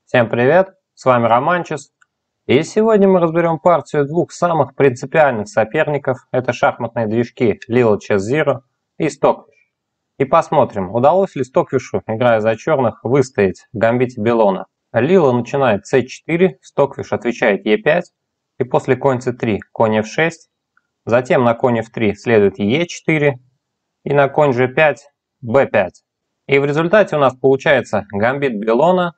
Всем привет, с вами Романчес, и сегодня мы разберем партию двух самых принципиальных соперников, это шахматные движки Lila Chess Zero и Stockfish. И посмотрим, удалось ли Stockfish'у, играя за черных, выстоять в гамбите Белона. Lila начинает c4, Stockfish отвечает e5, и после конь c3 конь f6, затем на конь f3 следует e4, и на конь g5 b5. И в результате у нас получается гамбит Белона.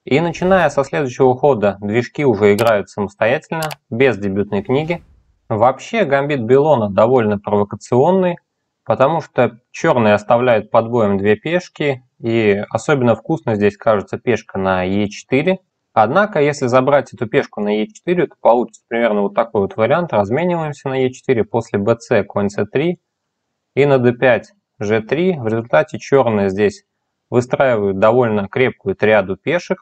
И начиная со следующего хода, движки уже играют самостоятельно, без дебютной книги. Вообще, гамбит Белона довольно провокационный, потому что черные оставляют под боем две пешки, и особенно вкусно здесь кажется пешка на e4. Однако, если забрать эту пешку на e4, то получится примерно вот такой вот вариант. Размениваемся на e4, после bc конь c3 и на d5 g3. В результате черные здесь выстраивают довольно крепкую триаду пешек,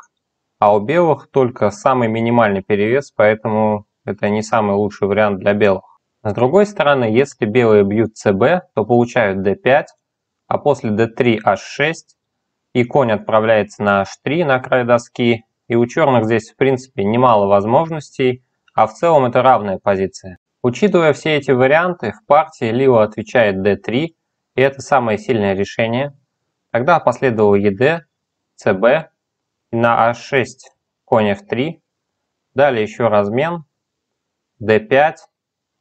а у белых только самый минимальный перевес, поэтому это не самый лучший вариант для белых. С другой стороны, если белые бьют cb, то получают d5, а после d3 h6, и конь отправляется на h3 на край доски, и у черных здесь в принципе немало возможностей, а в целом это равная позиция. Учитывая все эти варианты, в партии Lila отвечает d3, и это самое сильное решение. Тогда последовал ед, cb, на h6 конь f3, далее еще размен, d5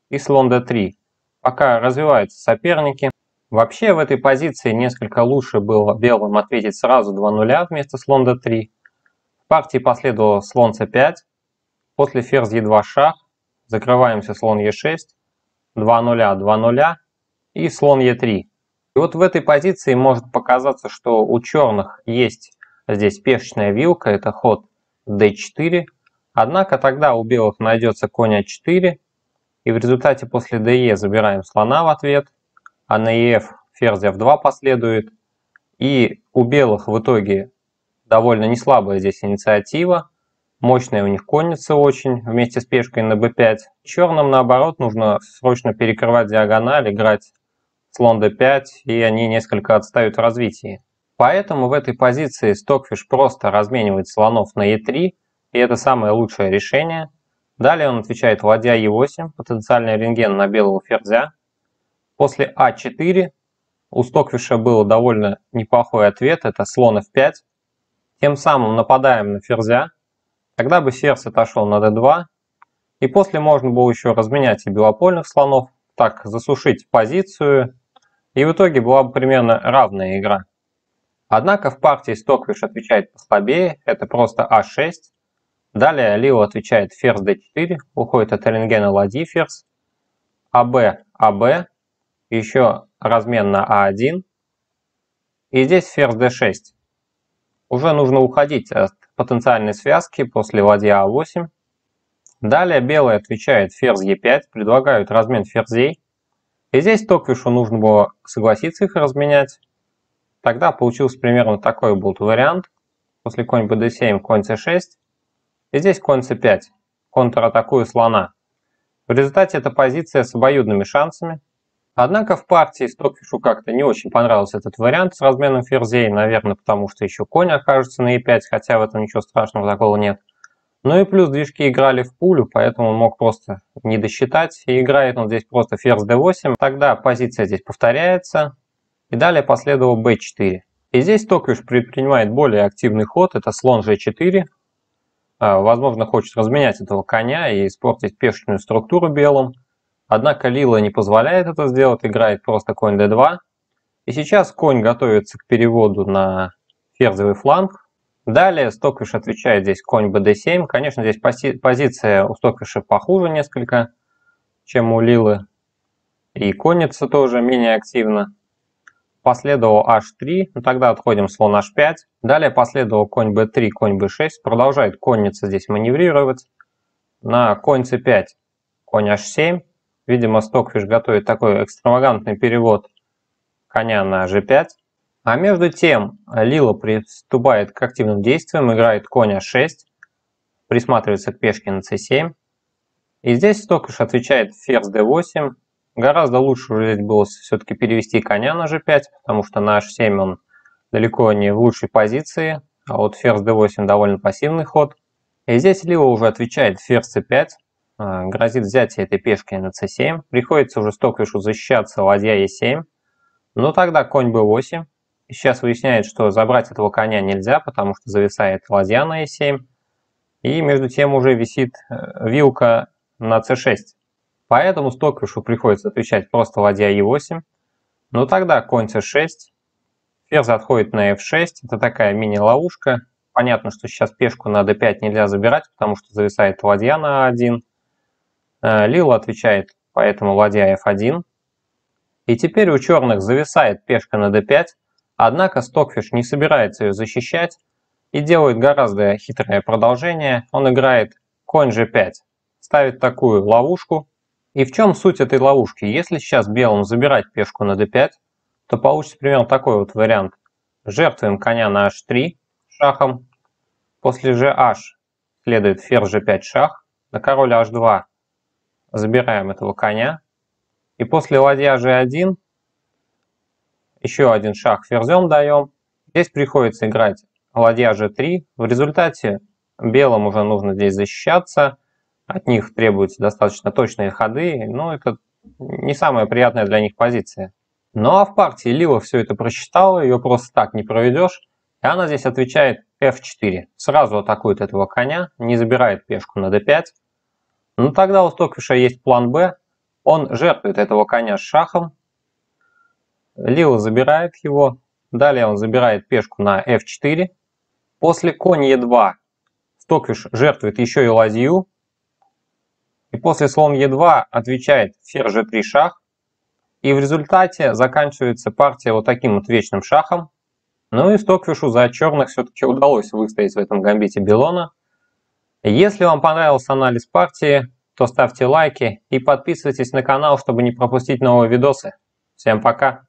и слон d3. Пока развиваются соперники. Вообще в этой позиции несколько лучше было белым ответить сразу 2 нуля вместо слон d3. В партии последовало слон c5, после ферзь e2 шах, закрываемся слон e6, 2 нуля, 2 нуля и слон e3. И вот в этой позиции может показаться, что у черных есть здесь пешечная вилка, это ход d4, однако тогда у белых найдется конь a4, и в результате после de забираем слона в ответ, а на ef ферзь f2 последует, и у белых в итоге довольно неслабая здесь инициатива, мощная у них конница очень, вместе с пешкой на b5. Черным наоборот нужно срочно перекрывать диагональ, играть слон d5, и они несколько отстают в развитии. Поэтому в этой позиции Stockfish просто разменивает слонов на e3, и это самое лучшее решение. Далее он отвечает ладья e8, потенциальный рентген на белого ферзя. После а4 у Stockfish был довольно неплохой ответ, это слон f5. Тем самым нападаем на ферзя, тогда бы ферзь отошел на d2, и после можно было еще разменять и белопольных слонов, так засушить позицию, и в итоге была бы примерно равная игра. Однако в партии Stockfish отвечает послабее, это просто а6. Далее Lila отвечает ферзь d4, уходит от рентгена ладьи ферзь, АБ, еще размен на а1, и здесь ферзь d6. Уже нужно уходить от потенциальной связки после ладья а8. Далее белые отвечает ферзь e5, предлагают размен ферзей, и здесь Stockfish'у нужно было согласиться их разменять. Тогда получился примерно такой был вариант. После конь bd7, конь c6. И здесь конь c5. Контратакую слона. В результате эта позиция с обоюдными шансами. Однако в партии Stockfish'у как-то не очень понравился этот вариант с разменом ферзей. Наверное, потому что еще конь окажется на e5, хотя в этом ничего страшного такого нет. Ну и плюс движки играли в пулю, поэтому он мог просто не досчитать. И играет он здесь просто ферзь d8. Тогда позиция здесь повторяется. И далее последовал b4. И здесь Stockfish предпринимает более активный ход, это слон g4. Возможно, хочет разменять этого коня и испортить пешечную структуру белым. Однако Lila не позволяет это сделать, играет просто конь d2. И сейчас конь готовится к переводу на ферзевый фланг. Далее Stockfish отвечает здесь конь bd7. Конечно, здесь позиция у Stockfish похуже несколько, чем у Lilы. И конница тоже менее активна. Последовал h3, тогда отходим слон h5. Далее последовал конь b3, конь b6. Продолжает конница здесь маневрировать. На конь c5, конь h7. Видимо, Stockfish готовит такой экстравагантный перевод коня на g5. А между тем Lila приступает к активным действиям, играет конь h6, присматривается к пешке на c7. И здесь Stockfish отвечает ферзь d8. Гораздо лучше уже здесь было все-таки перевести коня на g5, потому что на h7 он далеко не в лучшей позиции. а вот ферзь d8 довольно пассивный ход. И здесь Лила уже отвечает ферзь c5, грозит взятие этой пешки на c7. Приходится уже Стоквишу защищаться ладья e7. Но тогда конь b8. И сейчас выясняет, что забрать этого коня нельзя, потому что зависает ладья на e7. И между тем уже висит вилка на c6. Поэтому Стоквишу приходится отвечать просто ладья e8. Но тогда конь c6. Ферзь отходит на f6. Это такая мини-ловушка. Понятно, что сейчас пешку на d5 нельзя забирать, потому что зависает ладья на a1. Лила отвечает, поэтому ладья f1. И теперь у черных зависает пешка на d5, однако Стоквиш не собирается ее защищать и делает гораздо хитрое продолжение. Он играет конь g5, ставит такую ловушку. И в чем суть этой ловушки? Если сейчас белым забирать пешку на d5, то получится примерно такой вот вариант. Жертвуем коня на h3 шахом. После gh следует ферзь g5 шах. На король h2 забираем этого коня. И после ладья g1 еще один шаг ферзем даем. Здесь приходится играть ладья g3. В результате белым уже нужно здесь защищаться. От них требуются достаточно точные ходы. Но это не самая приятная для них позиция. Ну а в партии Лила все это просчитала. Ее просто так не проведешь. И она здесь отвечает f4. Сразу атакует этого коня. Не забирает пешку на d5. Ну тогда у Стоквиша есть план b. Он жертвует этого коня с шахом. Лила забирает его. Далее он забирает пешку на f4. После конь e2 Стоквиш жертвует еще и ладью. И после слон e2 отвечает ферзь g3 шах. И в результате заканчивается партия вот таким вот вечным шахом. Ну и Стоквишу за черных все-таки удалось выстоять в этом гамбите Белона. Если вам понравился анализ партии, то ставьте лайки и подписывайтесь на канал, чтобы не пропустить новые видосы. Всем пока!